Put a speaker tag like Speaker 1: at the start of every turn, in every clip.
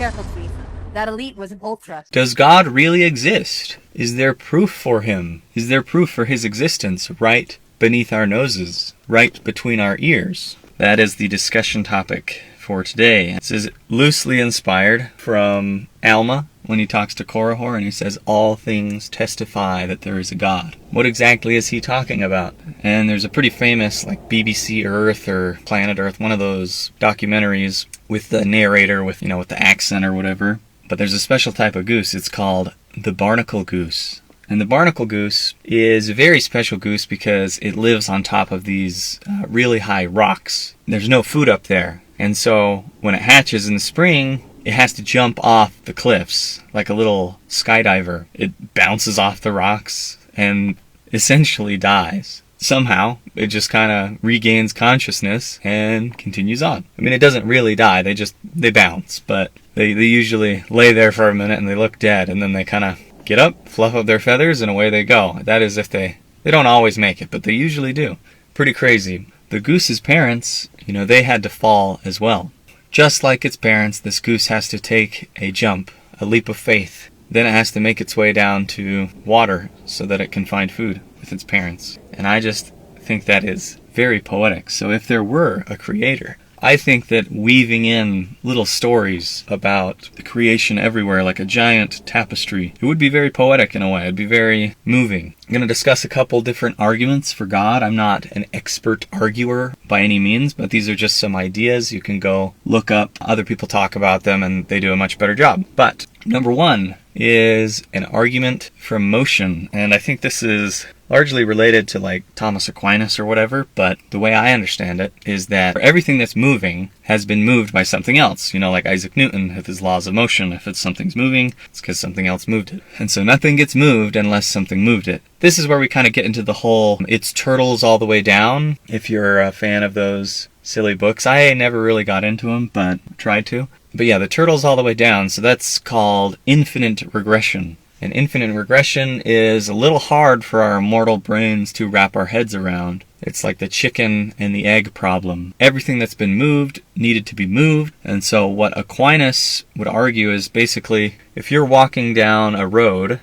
Speaker 1: careful, please. That elite was an ultra.
Speaker 2: Does God really exist? Is there proof for him? Is there proof for his existence right beneath our noses, right between our ears? That is the discussion topic for today. This is loosely inspired from Alma when he talks to Korihor and he says, all things testify that there is a God. What exactly is he talking about? And there's a pretty famous like BBC Earth or Planet Earth, one of those documentaries with the narrator with the accent or whatever. But there's a special type of goose. It's called the barnacle goose. And the barnacle goose is a very special goose because it lives on top of these really high rocks. There's no food up there. And so when it hatches in the spring, it has to jump off the cliffs like a little skydiver. It bounces off the rocks and essentially dies. Somehow, it just kind of regains consciousness and continues on. I mean, it doesn't really die. They bounce, but they usually lay there for a minute and they look dead, and then they kind of get up, fluff up their feathers, and away they go. That is if they don't always make it, but they usually do. Pretty crazy. The goose's parents, they had to fall as well. Just like its parents, this goose has to take a jump, a leap of faith. Then it has to make its way down to water so that it can find food with its parents. And I just think that is very poetic. So if there were a creator, I think that weaving in little stories about the creation everywhere like a giant tapestry, it would be very poetic in a way. It'd be very moving. I'm going to discuss a couple different arguments for God. I'm not an expert arguer by any means, but these are just some ideas. You can go look up other people talk about them and they do a much better job. But number one is an argument from motion. And I think this is largely related to like Thomas Aquinas or whatever, but the way I understand it is that everything that's moving has been moved by something else. Like Isaac Newton with his laws of motion. If something's moving, it's because something else moved it. And so nothing gets moved unless something moved it. This is where we kind of get into the whole it's turtles all the way down. If you're a fan of those silly books, I never really got into them, but tried to. But yeah, the turtles all the way down, so that's called infinite regression. And infinite regression is a little hard for our mortal brains to wrap our heads around. It's like the chicken and the egg problem. Everything that's been moved needed to be moved. And so what Aquinas would argue is basically, if you're walking down a road,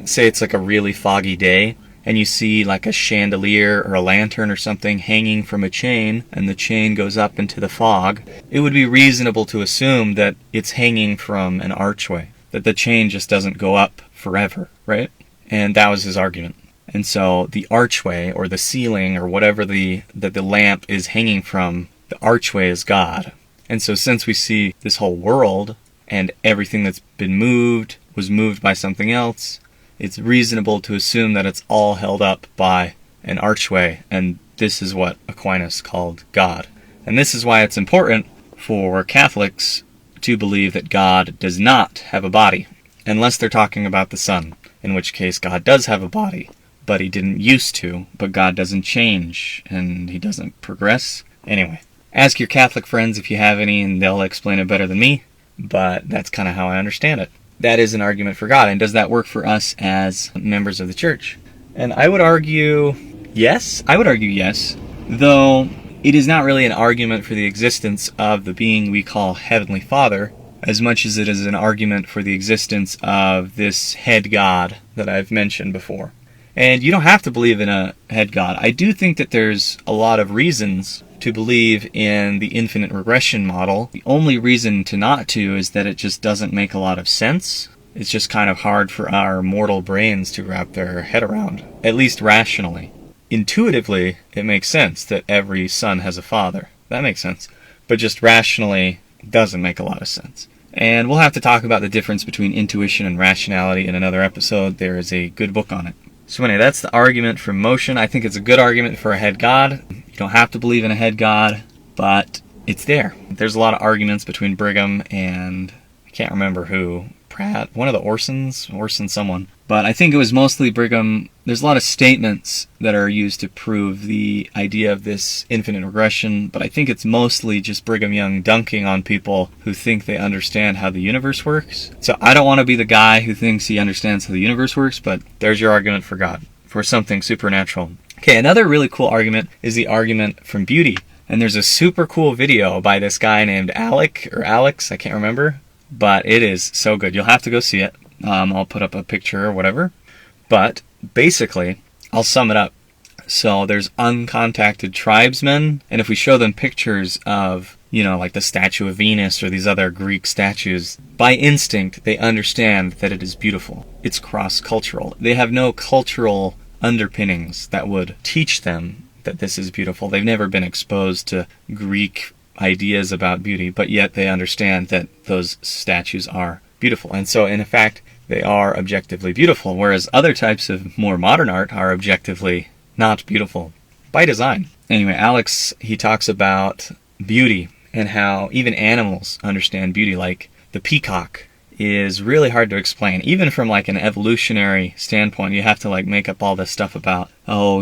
Speaker 2: say it's like a really foggy day, and you see like a chandelier or a lantern or something hanging from a chain, and the chain goes up into the fog, it would be reasonable to assume that it's hanging from an archway, that the chain just doesn't go up forever, right? And that was his argument. And so the archway or the ceiling or whatever that the lamp is hanging from, the archway is God. And so since we see this whole world and everything that's been moved was moved by something else, it's reasonable to assume that it's all held up by an archway, and this is what Aquinas called God. And this is why it's important for Catholics to believe that God does not have a body, unless they're talking about the sun, in which case God does have a body, but he didn't used to, but God doesn't change, and he doesn't progress. Anyway, ask your Catholic friends if you have any, and they'll explain it better than me, but that's kind of how I understand it. That is an argument for God. And does that work for us as members of the church? And I would argue yes. Though it is not really an argument for the existence of the being we call Heavenly Father, as much as it is an argument for the existence of this head God that I've mentioned before. And you don't have to believe in a head God. I do think that there's a lot of reasons to believe in the infinite regression model. The only reason to not to is that it just doesn't make a lot of sense. It's just kind of hard for our mortal brains to wrap their head around, at least rationally. Intuitively, it makes sense that every son has a father. That makes sense. But just rationally, it doesn't make a lot of sense. And we'll have to talk about the difference between intuition and rationality in another episode. There is a good book on it. So anyway, that's the argument from motion. I think it's a good argument for a head God. You don't have to believe in a head God, but it's there. There's a lot of arguments between Brigham and I can't remember who, Pratt, one of the Orson someone. But I think it was mostly Brigham. There's a lot of statements that are used to prove the idea of this infinite regression, but I think it's mostly just Brigham Young dunking on people who think they understand how the universe works. So I don't want to be the guy who thinks he understands how the universe works, but there's your argument for God, for something supernatural. Okay, another really cool argument is the argument from beauty. And there's a super cool video by this guy named Alex, I can't remember. but it is so good. You'll have to go see it. I'll put up a picture or whatever. But basically, I'll sum it up. So there's uncontacted tribesmen, and if we show them pictures of, like the statue of Venus or these other Greek statues, by instinct they understand that it is beautiful. It's cross-cultural. They have no cultural underpinnings that would teach them that this is beautiful. They've never been exposed to Greek ideas about beauty, but yet they understand that those statues are beautiful. And so, in fact, they are objectively beautiful, whereas other types of more modern art are objectively not beautiful by design. Anyway, Alex, he talks about beauty and how even animals understand beauty. Like the peacock is really hard to explain. Even from like an evolutionary standpoint, you have to like make up all this stuff about,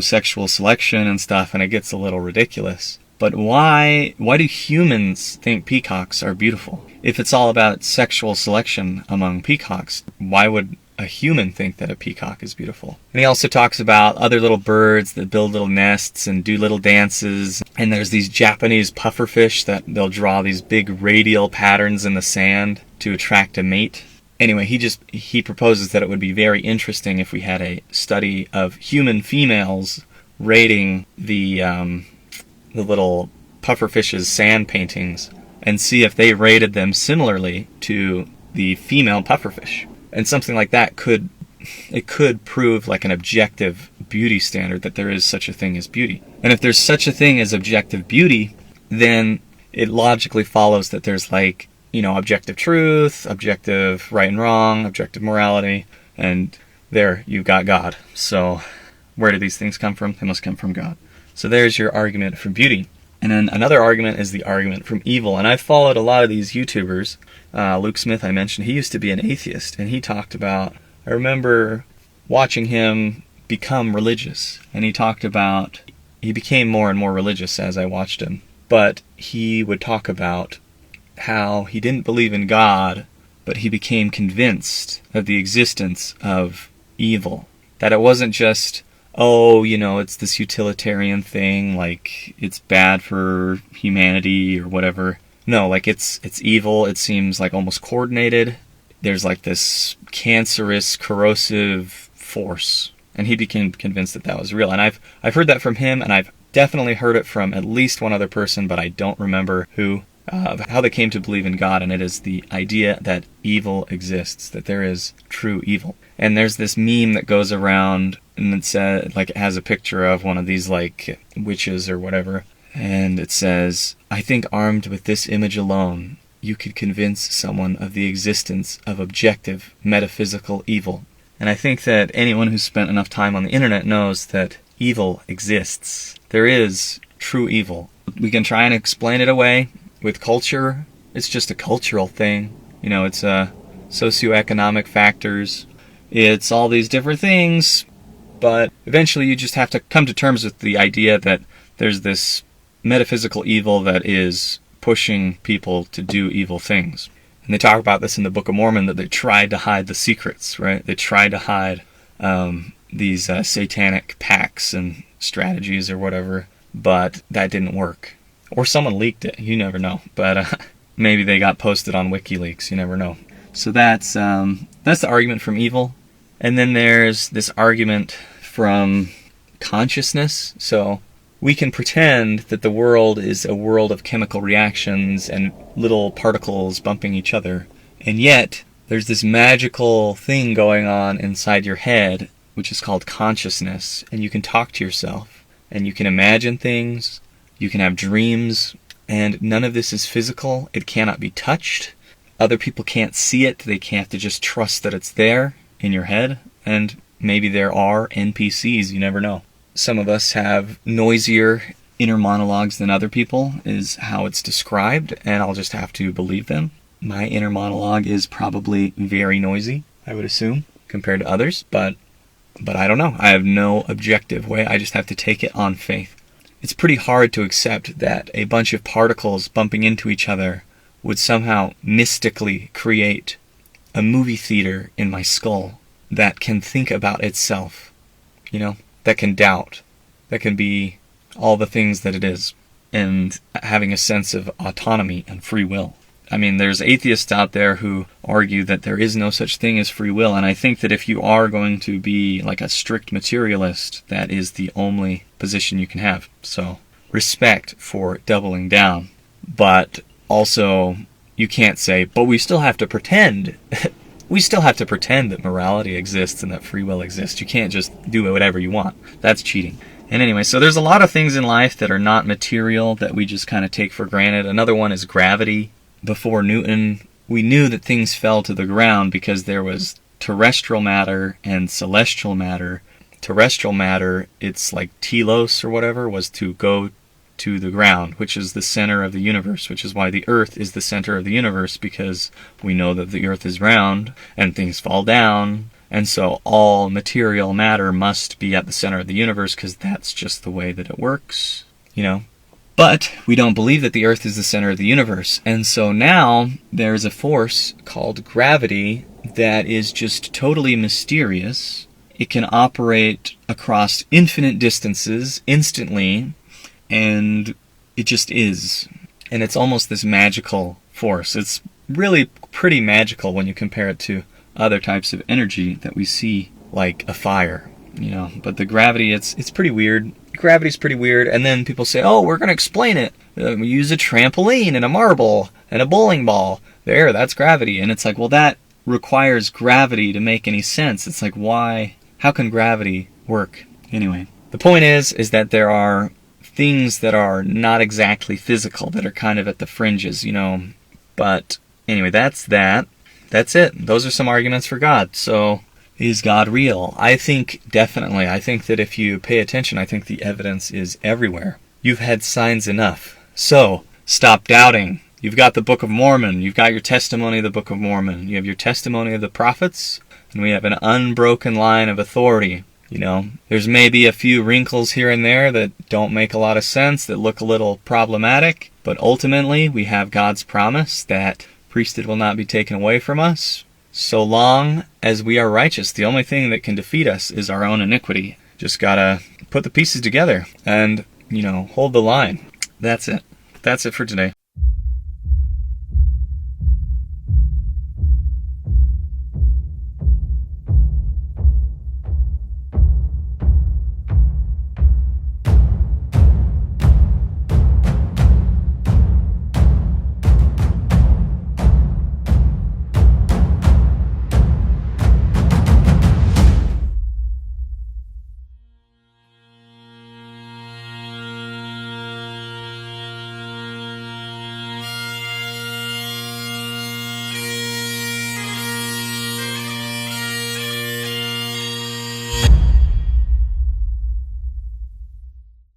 Speaker 2: sexual selection and stuff, and it gets a little ridiculous. But why do humans think peacocks are beautiful? If it's all about sexual selection among peacocks, why would a human think that a peacock is beautiful? And he also talks about other little birds that build little nests and do little dances. And there's these Japanese pufferfish that they'll draw these big radial patterns in the sand to attract a mate. Anyway, he proposes that it would be very interesting if we had a study of human females rating the little pufferfish's sand paintings and see if they rated them similarly to the female pufferfish. And something like that could prove like an objective beauty standard, that there is such a thing as beauty. And if there's such a thing as objective beauty, then it logically follows that there's like, objective truth, objective right and wrong, objective morality, and there you've got God. So where do these things come from? They must come from God. So there's your argument for beauty. And then another argument is the argument from evil. And I've followed a lot of these YouTubers. Luke Smith, I mentioned, he used to be an atheist. And he talked about, I remember watching him become religious. And he talked about, he became more and more religious as I watched him. But he would talk about how he didn't believe in God, but he became convinced of the existence of evil. That it wasn't just, it's this utilitarian thing, like it's bad for humanity or whatever. No, like it's evil. It seems like almost coordinated. There's like this cancerous, corrosive force. And he became convinced that was real. And I've heard that from him, and I've definitely heard it from at least one other person, but I don't remember who, of how they came to believe in God. And it is the idea that evil exists, that there is true evil. And there's this meme that goes around, and it says, like, it has a picture of one of these like witches or whatever, and it says, "I think armed with this image alone, you could convince someone of the existence of objective metaphysical evil." And I think that anyone who's spent enough time on the internet knows that evil exists. There is true evil. We can try and explain it away with culture. It's just a cultural thing. It's socioeconomic factors. It's all these different things, but eventually you just have to come to terms with the idea that there's this metaphysical evil that is pushing people to do evil things. And they talk about this in the Book of Mormon, that they tried to hide the secrets, right? They tried to hide these satanic pacts and strategies or whatever, but that didn't work. Or someone leaked it, you never know. But maybe they got posted on WikiLeaks, you never know. So that's the argument from evil. And then there's this argument from consciousness. So we can pretend that the world is a world of chemical reactions and little particles bumping each other. And yet, there's this magical thing going on inside your head, which is called consciousness. And you can talk to yourself. And you can imagine things. You can have dreams. And none of this is physical. It cannot be touched. Other people can't see it. They have to just trust that it's there in your head. And maybe there are NPCs. You never know. Some of us have noisier inner monologues than other people, is how it's described, and I'll just have to believe them. My inner monologue is probably very noisy, I would assume, compared to others, but I don't know. I have no objective way. I just have to take it on faith. It's pretty hard to accept that a bunch of particles bumping into each other would somehow mystically create a movie theater in my skull that can think about itself, that can doubt, that can be all the things that it is, and having a sense of autonomy and free will. I mean, there's atheists out there who argue that there is no such thing as free will, and I think that if you are going to be like a strict materialist, that is the only position you can have. So, respect for doubling down. But also, you can't say, but we still have to pretend. We still have to pretend that morality exists and that free will exists. You can't just do whatever you want. That's cheating. And anyway, so there's a lot of things in life that are not material that we just kind of take for granted. Another one is gravity. Before Newton, we knew that things fell to the ground because there was terrestrial matter and celestial matter. Terrestrial matter, it's like telos or whatever, was to go to the ground, which is the center of the universe, which is why the earth is the center of the universe, because we know that the earth is round and things fall down. And so all material matter must be at the center of the universe because that's just the way that it works, you know. But we don't believe that the earth is the center of the universe. And so now there's a force called gravity that is just totally mysterious. It can operate across infinite distances instantly, and it just is. And it's almost this magical force. It's really pretty magical when you compare it to other types of energy that we see, like a fire, you know. But the gravity, it's pretty weird. Gravity's pretty weird, and then people say, oh, we're going to explain it. We use a trampoline and a marble and a bowling ball. There, that's gravity. And it's like, well, that requires gravity to make any sense. It's like, why? How can gravity work? Anyway, the point is that there are things that are not exactly physical, that are kind of at the fringes, you know. But anyway, that's that. That's it. Those are some arguments for God. So, is God real? I think definitely. I think that if you pay attention, I think the evidence is everywhere. You've had signs enough. So, stop doubting. You've got the Book of Mormon. You've got your testimony of the Book of Mormon. You have your testimony of the prophets. And we have an unbroken line of authority. You know, there's maybe a few wrinkles here and there that don't make a lot of sense, that look a little problematic. But ultimately, we have God's promise that priesthood will not be taken away from us so long as we are righteous. The only thing that can defeat us is our own iniquity. Just gotta put the pieces together and, you know, hold the line. That's it. That's it for today.